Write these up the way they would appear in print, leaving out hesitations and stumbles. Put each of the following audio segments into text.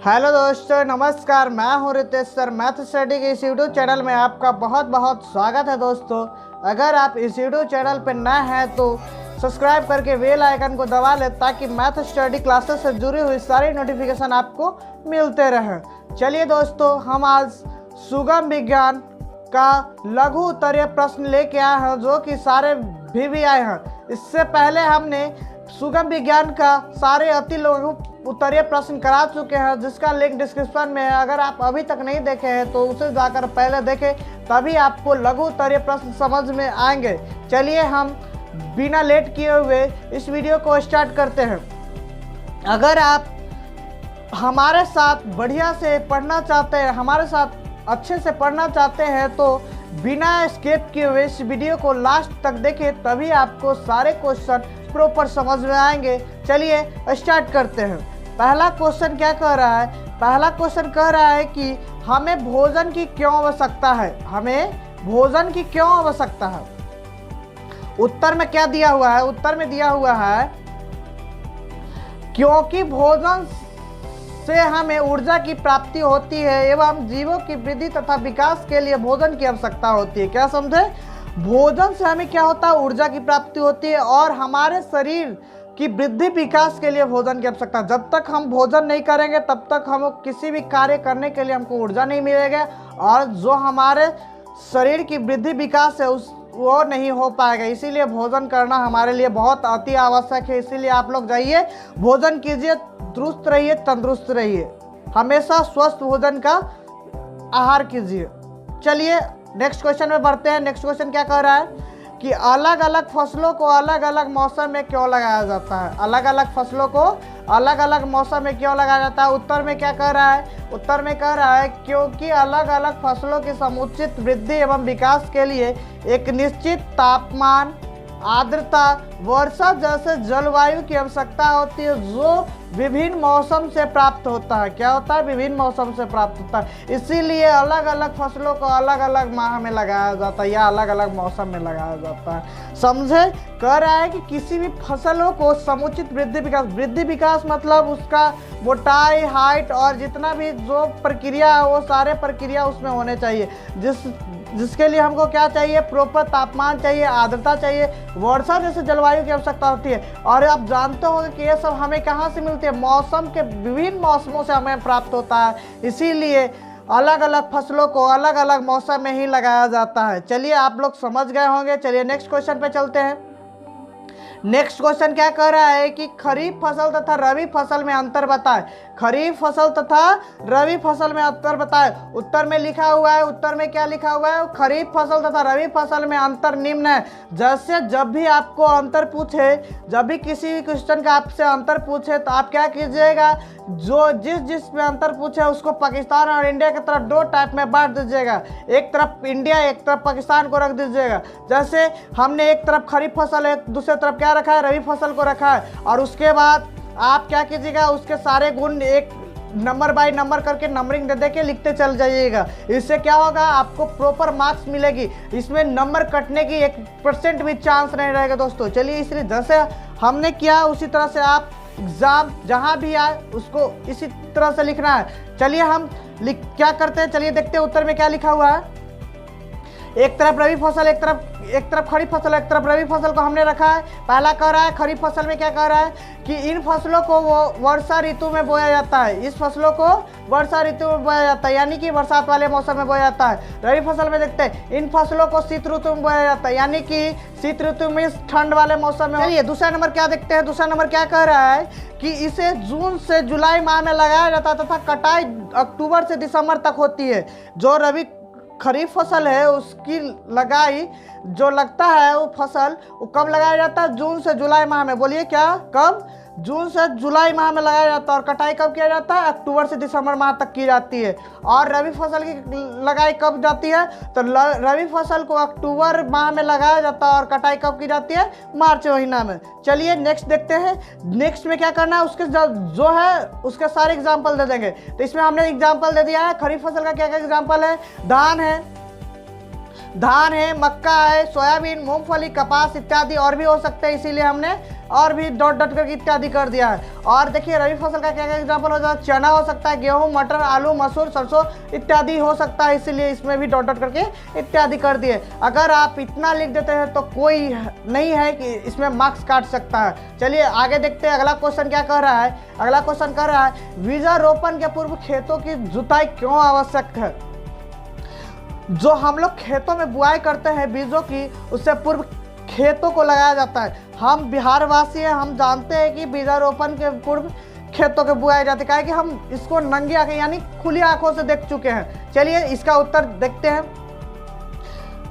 Hello दोस्तों, नमस्कार। मैं हूं रितेश सर। मैथ स्टडी के इस यूट्यूब चैनल में आपका बहुत बहुत स्वागत है। दोस्तों, अगर आप इस यूट्यूब चैनल पर नए हैं तो सब्सक्राइब करके बेल आइकन को दबा लें ताकि मैथ स्टडी क्लासेस से जुड़ी हुई सारी नोटिफिकेशन आपको मिलते रहें। चलिए दोस्तों, हम आज सुगम विज्ञान का लघु उत्तरीय प्रश्न लेके आए हैं जो कि सारे भी आए हैं। इससे पहले हमने सुगम विज्ञान का सारे अति लघु उत्तरीय प्रश्न करा चुके हैं, जिसका लिंक डिस्क्रिप्शन में है। अगर आप अभी तक नहीं देखे हैं तो उसे जाकर पहले देखें, तभी आपको लघु उत्तरीय प्रश्न समझ में आएंगे। चलिए हम बिना लेट किए हुए इस वीडियो को स्टार्ट करते हैं। अगर आप हमारे साथ बढ़िया से पढ़ना चाहते हैं, हमारे साथ अच्छे से पढ़ना चाहते हैं तो बिना स्किप किए हुए इस वीडियो को लास्ट तक देखें, तभी आपको सारे क्वेश्चन प्रॉपर समझ में आएंगे। चलिए स्टार्ट करते हैं। पहला क्वेश्चन क्या कह रहा है? पहला क्वेश्चन कह रहा है कि हमें भोजन की क्यों आवश्यकता है। हमें भोजन की क्यों आवश्यकता है? उत्तर में क्या दिया हुआ है? उत्तर में दिया हुआ है क्योंकि भोजन से हमें ऊर्जा की प्राप्ति होती है एवं जीवों की वृद्धि तथा विकास के लिए भोजन की आवश्यकता होती है। क्या समझे? भोजन से हमें क्या होता है? ऊर्जा की प्राप्ति होती है और हमारे शरीर की वृद्धि विकास के लिए भोजन की आवश्यकता। जब तक हम भोजन नहीं करेंगे तब तक हम किसी भी कार्य करने के लिए हमको ऊर्जा नहीं मिलेगा और जो हमारे शरीर की वृद्धि विकास है वो नहीं हो पाएगा। इसीलिए भोजन करना हमारे लिए बहुत अति आवश्यक है। इसीलिए आप लोग जाइए, भोजन कीजिए, दुरुस्त रहिए, तंदुरुस्त रहिए, हमेशा स्वस्थ भोजन का आहार कीजिए। चलिए नेक्स्ट क्वेश्चन में बढ़ते हैं। नेक्स्ट क्वेश्चन क्या कह रहा है कि अलग अलग फसलों को अलग अलग मौसम में क्यों लगाया जाता है। अलग अलग फसलों को अलग अलग मौसम में क्यों लगाया जाता है? उत्तर में क्या कह रहा है? उत्तर में कह रहा है क्योंकि अलग अलग फसलों की समुचित वृद्धि एवं विकास के लिए एक निश्चित तापमान, आर्द्रता, वर्षा जैसे जलवायु की आवश्यकता होती है जो विभिन्न मौसम से प्राप्त होता है। क्या होता है? विभिन्न मौसम से प्राप्त होता है। इसीलिए अलग अलग फसलों को अलग अलग माह में लगाया जाता है या अलग अलग मौसम में लगाया जाता है। समझे? कह रहा है कि किसी भी फसलों को समुचित वृद्धि विकास मतलब उसका मोटाई, हाइट और जितना भी जो प्रक्रिया है वो सारे प्रक्रिया उसमें होने चाहिए। जिसके लिए हमको क्या चाहिए? प्रॉपर तापमान चाहिए, आर्द्रता चाहिए, वर्षा जैसे जलवायु की आवश्यकता होती है। और आप जानते होंगे कि ये सब हमें कहाँ से मिलती है? मौसम के विभिन्न मौसमों से हमें प्राप्त होता है। इसीलिए अलग अलग फसलों को अलग अलग मौसम में ही लगाया जाता है। चलिए आप लोग समझ गए होंगे। चलिए नेक्स्ट क्वेश्चन पे चलते हैं। नेक्स्ट क्वेश्चन क्या कह रहा है कि खरीफ फसल तथा रबी फसल में अंतर बताएं। खरीफ फसल तथा रबी फसल में अंतर बताएं। उत्तर में लिखा हुआ है, उत्तर में क्या लिखा हुआ है? खरीफ फसल तथा रबी फसल में अंतर निम्न है। जैसे जब भी आपको अंतर पूछे, जब भी किसी भी क्वेश्चन का आपसे अंतर पूछे तो आप क्या कीजिएगा? जो जिस में अंतर पूछे उसको पाकिस्तान और इंडिया की तरफ दो टाइप में बांट दीजिएगा। एक तरफ इंडिया, एक तरफ पाकिस्तान को रख दीजिएगा। जैसे हमने एक तरफ खरीफ फसल है, दूसरी तरफ क्या रखा है? रबी फसल को रखा है। और उसके बाद आप क्या कीजिएगा? उसके सारे गुण एक नंबर बाय नंबर करके नंबरिंग दे के लिखते चल जाइएगा। इससे क्या होगा? आपको प्रॉपर मार्क्स मिलेगी। इसमें नंबर कटने की 1% भी चांस नहीं रहेगा दोस्तों। चलिए, इसलिए जैसे हमने किया उसी तरह से आप एग्जाम जहां भी आए उसको इसी तरह से लिखना है। चलिए हम क्या करते हैं, चलिए देखते हैं उत्तर में क्या लिखा हुआ है। एक तरफ रबी फसल, एक तरफ खरीफ फसल, एक तरफ रबी फसल को हमने रखा है। पहला कह रहा है खरीफ फसल में क्या कह रहा है कि इन फसलों को वो वर्षा ऋतु में बोया जाता है। इस फसलों को वर्षा ऋतु में बोया जाता है, यानी कि बरसात वाले मौसम में बोया जाता है। रबी फसल में देखते हैं इन फसलों को शीत ऋतु में बोया जाता है, यानी कि शीत ऋतु में ठंड वाले मौसम में। चलिए दूसरा नंबर क्या देखते हैं। दूसरा नंबर क्या कह रहा है कि इसे जून से जुलाई माह में लगाया जाता है तथा कटाई अक्टूबर से दिसंबर तक होती है। जो रबी खरीफ फसल है उसकी लगाई जो लगता है वो फसल वो कब लगाया जाता है? जून से जुलाई माह में। बोलिए क्या? कब? जून से जुलाई माह में लगाया जाता है। और कटाई कब किया जाता है? अक्टूबर से दिसंबर माह तक की जाती है। और रबी फसल की लगाई कब जाती है? तो रबी फसल को अक्टूबर माह में लगाया जाता है और कटाई कब की जाती है? मार्च महीना में। चलिए नेक्स्ट देखते हैं। नेक्स्ट में क्या करना है? उसके जो है उसके सारे एग्जाम्पल दे देंगे। तो इसमें हमने एग्जाम्पल दे दिया है। खरीफ फसल का क्या क्या एग्जाम्पल है? धान है, मक्का है, सोयाबीन, मूंगफली, कपास इत्यादि और भी हो सकते हैं। इसीलिए हमने और भी डॉट डॉट करके इत्यादि कर दिया है। और देखिए रबी फसल का क्या क्या एग्जाम्पल हो जाता है, चना हो सकता है, गेहूं, मटर, आलू, मसूर, सरसों इत्यादि हो सकता है, इसीलिए इसमें भी डॉट डॉट करके इत्यादि कर दिए। अगर आप इतना लिख देते हैं तो कोई नहीं है कि इसमें मार्क्स काट सकता है। चलिए आगे देखते हैं अगला क्वेश्चन क्या कह रहा है। अगला क्वेश्चन कह रहा है बीजारोपण के पूर्व खेतों की जुताई क्यों आवश्यक है। जो हम लोग खेतों में बुआई करते हैं बीजों की, उससे पूर्व खेतों को लगाया जाता है। हम बिहार वासी हैं, हम जानते हैं कि बीजारोपण के पूर्व खेतों के बुआई जाते हैं, कि हम इसको नंगी आंखें यानी खुली आंखों से देख चुके हैं। चलिए इसका उत्तर देखते हैं।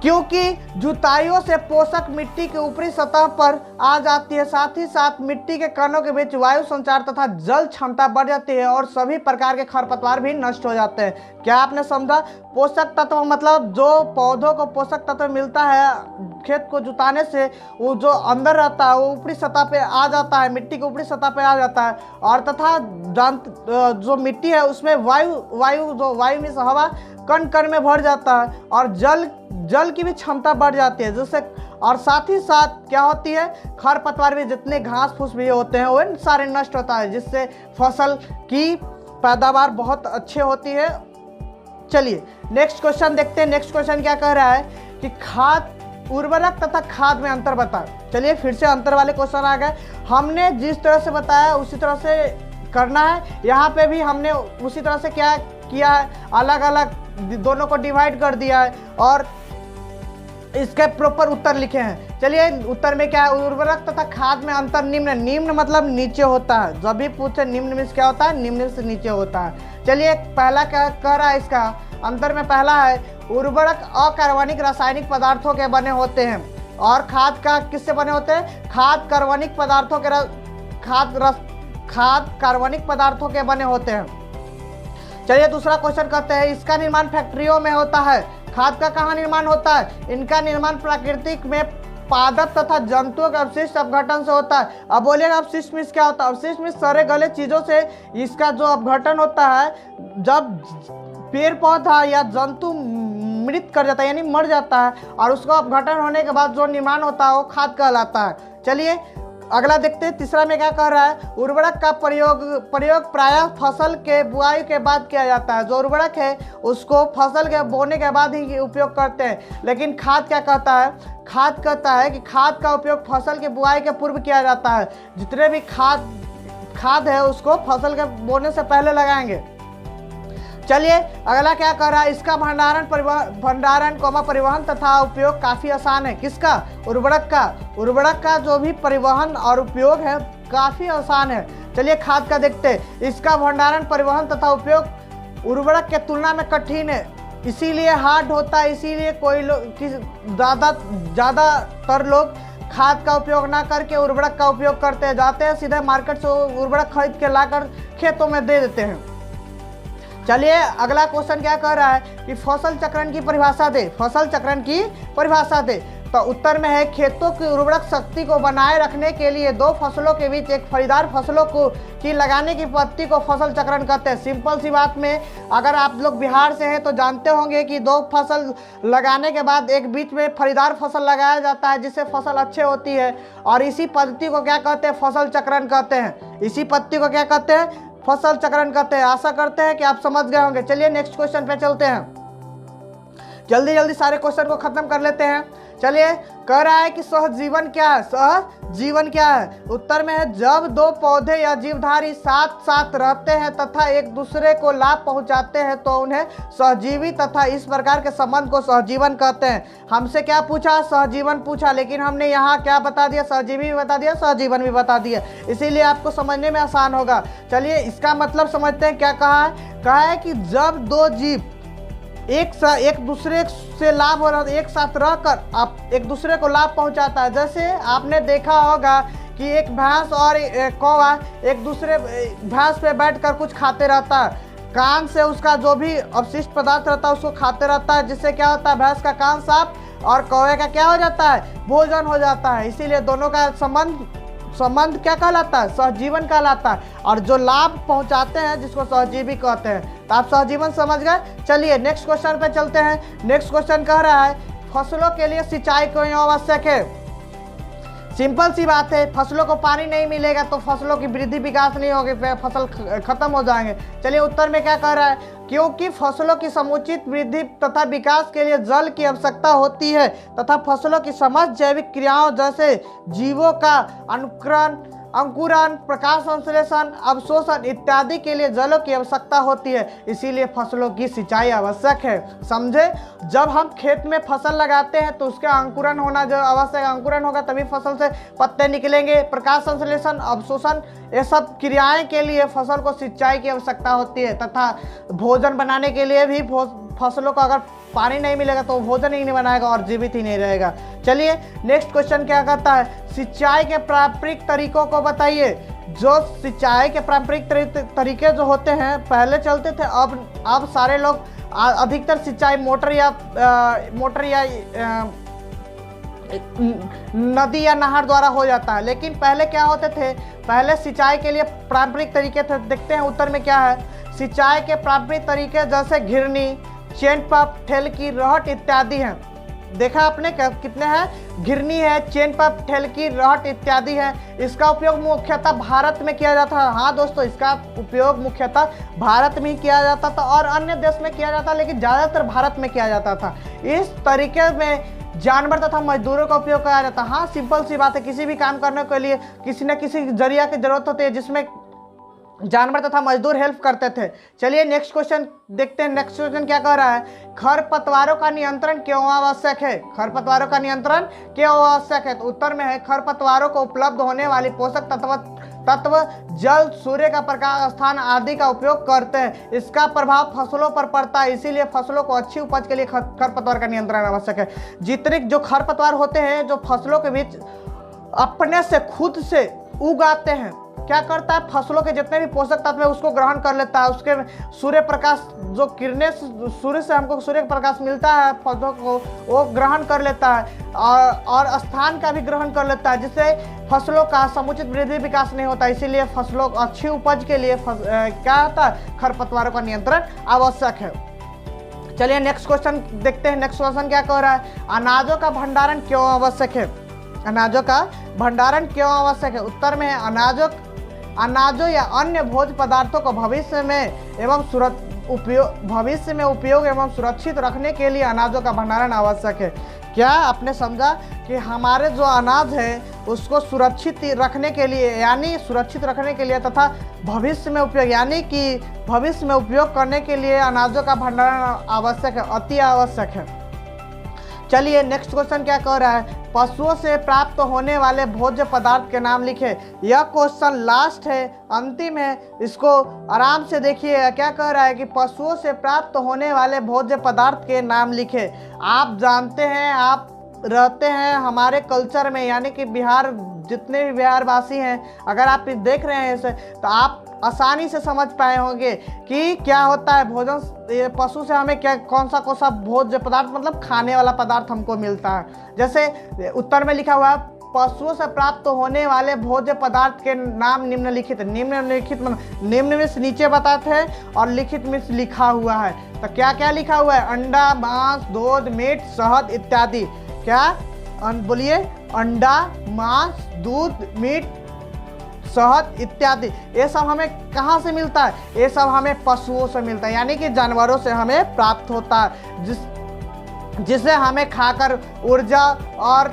क्योंकि जुताइयों से पोषक मिट्टी की ऊपरी सतह पर आ जाती है, साथ ही साथ मिट्टी के कणों के बीच वायु संचार तथा जल क्षमता बढ़ जाती है और सभी प्रकार के खरपतवार भी नष्ट हो जाते हैं। क्या आपने समझा? पोषक तत्व मतलब जो पौधों को पोषक तत्व मिलता है खेत को जुताने से, वो जो अंदर रहता है वो ऊपरी सतह पे आ जाता है, मिट्टी के ऊपरी सतह पे आ जाता है। और तथा जो मिट्टी है उसमें वायु में हवा कण कण में भर जाता है और जल की भी क्षमता बढ़ जाती है, जिससे और साथ ही साथ क्या होती है, खरपतवार भी, जितने घास फूस भी होते हैं वो सारे नष्ट होता है, जिससे फसल की पैदावार बहुत अच्छी होती है। चलिए नेक्स्ट क्वेश्चन देखते हैं। नेक्स्ट क्वेश्चन क्या कह रहा है कि खाद, उर्वरक तथा खाद में अंतर बताएं। चलिए फिर से अंतर वाले क्वेश्चन आ गए। हमने जिस तरह से बताया उसी तरह से करना है। यहाँ पे भी हमने उसी तरह से क्या किया है, अलग अलग दोनों को डिवाइड कर दिया है और इसके प्रॉपर उत्तर लिखे हैं। चलिए उत्तर में क्या है, उर्वरक तथा खाद में अंतर निम्न मतलब नीचे होता है। जब भी पूछे निम्न में क्या होता है, निम्न से नीचे होता है। चलिए पहला क्या कह रहा है, इसका अंतर में पहला है उर्वरक अकार्बनिक रासायनिक पदार्थों के बने होते हैं और खाद का किससे बने होते हैं, खाद कार्बनिक पदार्थों के बने होते हैं। चलिए दूसरा क्वेश्चन करते हैं। इसका निर्माण फैक्ट्रियों में होता है। खाद का कहाँ निर्माण होता है? इनका निर्माण प्राकृतिक में पादप तथा जंतुओं के अवशिष्ट अपघटन से होता है। अब बोलिएगा अवशिष्ट में क्या होता है? अवशिष्ट में सड़े गले चीजों से इसका जो अपघटन होता है, जब पेड़ पौधा या जंतु मृत कर जाता है यानी मर जाता है और उसका अपघटन होने के बाद जो निर्माण होता है वो खाद कहलाता है। चलिए अगला देखते हैं। तीसरा में क्या कह रहा है, उर्वरक का प्रयोग प्रायः फसल के बुआई के बाद किया जाता है। जो उर्वरक है उसको फसल के बोने के बाद ही उपयोग करते हैं। लेकिन खाद क्या कहता है, खाद कहता है कि खाद का उपयोग फसल के बुआई के पूर्व किया जाता है। जितने भी खाद है उसको फसल के बोने से पहले लगाएंगे। चलिए अगला क्या कर रहा है, इसका भंडारण परिवहन तथा उपयोग काफी आसान है। किसका? उर्वरक का जो भी परिवहन और उपयोग है काफी आसान है। चलिए खाद का देखते हैं। इसका भंडारण परिवहन तथा उपयोग उर्वरक के तुलना में कठिन है, इसीलिए हार्ड होता है। इसीलिए कोई लोग ज़्यादातर लोग खाद का उपयोग ना करके उर्वरक का उपयोग करते जाते हैं, सीधे मार्केट से उर्वरक खरीद के लाकर खेतों में दे देते हैं। चलिए अगला क्वेश्चन क्या कह रहा है कि फसल चक्रण की परिभाषा दे। फसल चक्रण की परिभाषा दे। तो उत्तर में है खेतों की उर्वरक शक्ति को बनाए रखने के लिए दो फसलों के बीच एक फलीदार फसलों की लगाने की पद्धति को फसल चक्रण कहते हैं। सिंपल सी बात में, अगर आप लोग बिहार से हैं तो जानते होंगे कि दो फसल लगाने के बाद एक बीच में फलीदार फसल लगाया जाता है, जिससे फसल अच्छी होती है और इसी पद्धति को क्या कहते हैं, फसल चक्रण कहते हैं। इसी पद्धति को क्या कहते हैं, फसल चक्रण कहते हैं। आशा करते हैं कि आप समझ गए होंगे। चलिए नेक्स्ट क्वेश्चन पे चलते हैं। जल्दी सारे क्वेश्चन को खत्म कर लेते हैं। चलिए कह रहा है कि सहजीवन क्या है। सहजीवन क्या है? उत्तर में है जब दो पौधे या जीवधारी साथ साथ रहते हैं तथा एक दूसरे को लाभ पहुंचाते हैं तो उन्हें सहजीवी तथा इस प्रकार के संबंध को सहजीवन कहते हैं। हमसे क्या पूछा? सहजीवन पूछा, लेकिन हमने यहाँ क्या बता दिया? सहजीवी भी बता दिया, सहजीवन भी बता दिया, इसीलिए आपको समझने में आसान होगा। चलिए इसका मतलब समझते हैं। क्या कहा है? कहा है कि जब दो जीव एक दूसरे से लाभ हो रहा है, एक साथ रहकर आप एक दूसरे को लाभ पहुंचाता है। जैसे आपने देखा होगा कि एक भैंस और कौवा एक दूसरे भैंस पे बैठकर कुछ खाते रहता है, कान से उसका जो भी अवशिष्ट पदार्थ रहता है उसको खाते रहता है, जिससे क्या होता है, भैंस का कान साफ और कौवे का क्या हो जाता है, भोजन हो जाता है। इसीलिए दोनों का संबंध क्या कहलाता है? सहजीवन कहलाता है। और जो लाभ पहुंचाते हैं जिसको सहजीवी कहते हैं। तो आप सहजीवन समझ गए। चलिए नेक्स्ट क्वेश्चन पे चलते हैं। नेक्स्ट क्वेश्चन कह रहा है फसलों के लिए सिंचाई क्यों आवश्यक है। सिंपल सी बात है, फसलों को पानी नहीं मिलेगा तो फसलों की वृद्धि विकास नहीं होगी, फसल खत्म हो जाएंगे। चलिए उत्तर में क्या कह रहा है, क्योंकि फसलों की समुचित वृद्धि तथा विकास के लिए जल की आवश्यकता होती है तथा फसलों की समस्त जैविक क्रियाओं जैसे जीवों का अंकुरण, प्रकाश संश्लेषण, अवशोषण इत्यादि के लिए जलों की आवश्यकता होती है, इसीलिए फसलों की सिंचाई आवश्यक है। समझे, जब हम खेत में फसल लगाते हैं तो उसका अंकुरण होना जो आवश्यक, अंकुरण होगा तभी फसल से पत्ते निकलेंगे। प्रकाश संश्लेषण, अवशोषण, ये सब क्रियाएं के लिए फसल को सिंचाई की आवश्यकता होती है तथा भोजन बनाने के लिए भी फसलों को अगर पानी नहीं मिलेगा तो भोजन ही नहीं बनाएगा और जीवित ही नहीं रहेगा। चलिए नेक्स्ट क्वेश्चन क्या कहता है, सिंचाई के पारंपरिक तरीकों को बताइए। जो सिंचाई के पारंपरिक तरीके जो होते हैं पहले चलते थे, अब सारे लोग अधिकतर सिंचाई मोटर या नदी या नहर द्वारा हो जाता है। लेकिन पहले क्या होते थे, पहले सिंचाई के लिए पारंपरिक तरीके थे। देखते हैं उत्तर में क्या है, सिंचाई के पारंपरिक तरीके जैसे घिरनी, चेन पंप, ठेलकी, रहट इत्यादि हैं। देखा आपने कितने हैं, घिरनी है, चेन पंप, ठेलकी, रहट इत्यादि है। इसका उपयोग मुख्यतः भारत में किया जाता है। हाँ दोस्तों, इसका उपयोग मुख्यतः भारत में ही किया जाता था और अन्य देश में किया जाता, लेकिन ज़्यादातर भारत में किया जाता था। इस तरीके में जानवर तथा मजदूरों का उपयोग किया जाता है। हाँ सिंपल सी बात है, किसी भी काम करने के लिए किसी न किसी जरिया की जरूरत होती है जिसमें जानवर तथा मजदूर हेल्प करते थे। चलिए नेक्स्ट क्वेश्चन देखते हैं। नेक्स्ट क्वेश्चन क्या कह रहा है, खरपतवारों का नियंत्रण क्यों आवश्यक है। खरपतवारों का नियंत्रण क्यों आवश्यक है, तो उत्तर में है खरपतवारों को उपलब्ध होने वाली पोषक तत्व जल, सूर्य का प्रकाश, स्थान आदि का उपयोग करते हैं। इसका प्रभाव फसलों पर पड़ता है, इसीलिए फसलों को अच्छी उपज के लिए खरपतवार का नियंत्रण आवश्यक है। जितने जो खरपतवार होते हैं जो फसलों के बीच अपने से खुद से उग आते हैं, क्या करता है, फसलों के जितने भी पोषक तत्व है उसको ग्रहण कर लेता है। उसके सूर्य प्रकाश जो किरणें सूर्य से हमको सूर्य प्रकाश मिलता है पौधों को, वो ग्रहण कर लेता है और स्थान का भी ग्रहण कर लेता है, जिससे फसलों का समुचित वृद्धि विकास नहीं होता। इसीलिए फसलों अच्छी उपज के लिए क्या होता है, खरपतवारों का नियंत्रण आवश्यक है। चलिए नेक्स्ट क्वेश्चन देखते हैं। नेक्स्ट क्वेश्चन क्या कह रहा है, अनाजों का भंडारण क्यों आवश्यक है। अनाजों का भंडारण क्यों आवश्यक है, उत्तर में है अनाजों या अन्य भोज्य पदार्थों को भविष्य में उपयोग एवं सुरक्षित रखने के लिए अनाजों का भंडारण आवश्यक है। क्या आपने समझा कि हमारे जो अनाज है उसको सुरक्षित रखने के लिए तथा भविष्य में उपयोग यानी कि भविष्य में उपयोग करने के लिए अनाजों का भंडारण आवश्यक है, अति आवश्यक है। चलिए नेक्स्ट क्वेश्चन क्या कह रहा है, पशुओं से प्राप्त होने वाले भोज्य पदार्थ के नाम लिखे। यह क्वेश्चन लास्ट है, अंतिम है, इसको आराम से देखिए। क्या कह रहा है कि पशुओं से प्राप्त होने वाले भोज्य पदार्थ के नाम लिखे। आप जानते हैं, आप रहते हैं हमारे कल्चर में, यानी कि बिहार, जितने भी बिहारवासी हैं, अगर आप देख रहे हैं इसे तो आप आसानी से समझ पाए होंगे कि क्या होता है भोजन। पशु से हमें क्या कौन सा भोज्य पदार्थ मतलब खाने वाला पदार्थ हमको मिलता है। जैसे उत्तर में लिखा हुआ है, पशुओं से प्राप्त होने वाले भोज्य पदार्थ के नाम निम्नलिखित। निम्नलिखित मतलब निम्न में से नीचे बताते हैं और लिखित में लिखा हुआ है। तो क्या क्या लिखा हुआ है, अंडा, मांस, दूध, मीट, शहद इत्यादि। क्या बोलिए, अंडा, मांस, दूध, मीट, शहद इत्यादि। ये सब हमें कहाँ से मिलता है, ये सब हमें पशुओं से मिलता है, यानी कि जानवरों से हमें प्राप्त होता है, जिससे हमें खाकर ऊर्जा और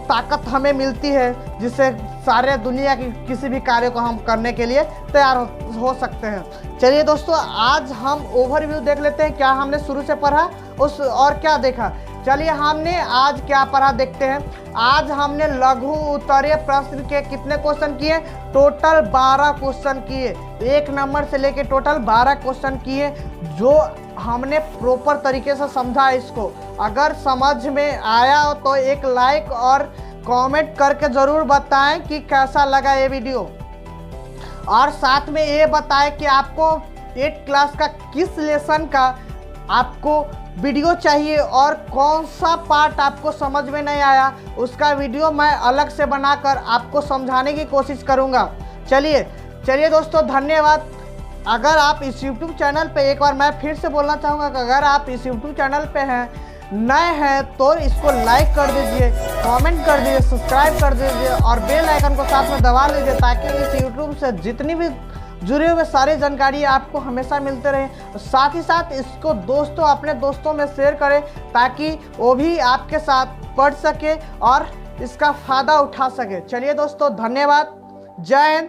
ताकत हमें मिलती है, जिससे सारे दुनिया की किसी भी कार्य को हम करने के लिए तैयार हो सकते हैं। चलिए दोस्तों, आज हम ओवरव्यू देख लेते हैं, क्या हमने शुरू से पढ़ा उस और क्या देखा। चलिए हमने आज क्या पढ़ा देखते हैं। आज हमने लघु उत्तरीय प्रश्न के कितने क्वेश्चन किए, टोटल 12 क्वेश्चन किए। 1 नंबर से लेके टोटल 12 क्वेश्चन किए, जो हमने प्रॉपर तरीके से समझा। इसको अगर समझ में आया हो तो एक लाइक और कमेंट करके ज़रूर बताएं कि कैसा लगा ये वीडियो, और साथ में ये बताएं कि आपको 8th क्लास का किस लेसन का आपको वीडियो चाहिए और कौन सा पार्ट आपको समझ में नहीं आया, उसका वीडियो मैं अलग से बनाकर आपको समझाने की कोशिश करूंगा। चलिए दोस्तों, धन्यवाद। अगर आप इस YouTube चैनल पे, एक बार मैं फिर से बोलना चाहूँगा कि अगर आप इस YouTube चैनल पे हैं नए हैं तो इसको लाइक कर दीजिए, कमेंट कर दीजिए, सब्सक्राइब कर दीजिए और बेल आइकन को साथ में दबा लीजिए ताकि इस यूट्यूब से जितनी भी जुड़े हुए सारी जानकारी आपको हमेशा मिलते रहे। साथ ही साथ इसको अपने दोस्तों में शेयर करें ताकि वो भी आपके साथ पढ़ सके और इसका फायदा उठा सके। चलिए दोस्तों, धन्यवाद। जय हिंद।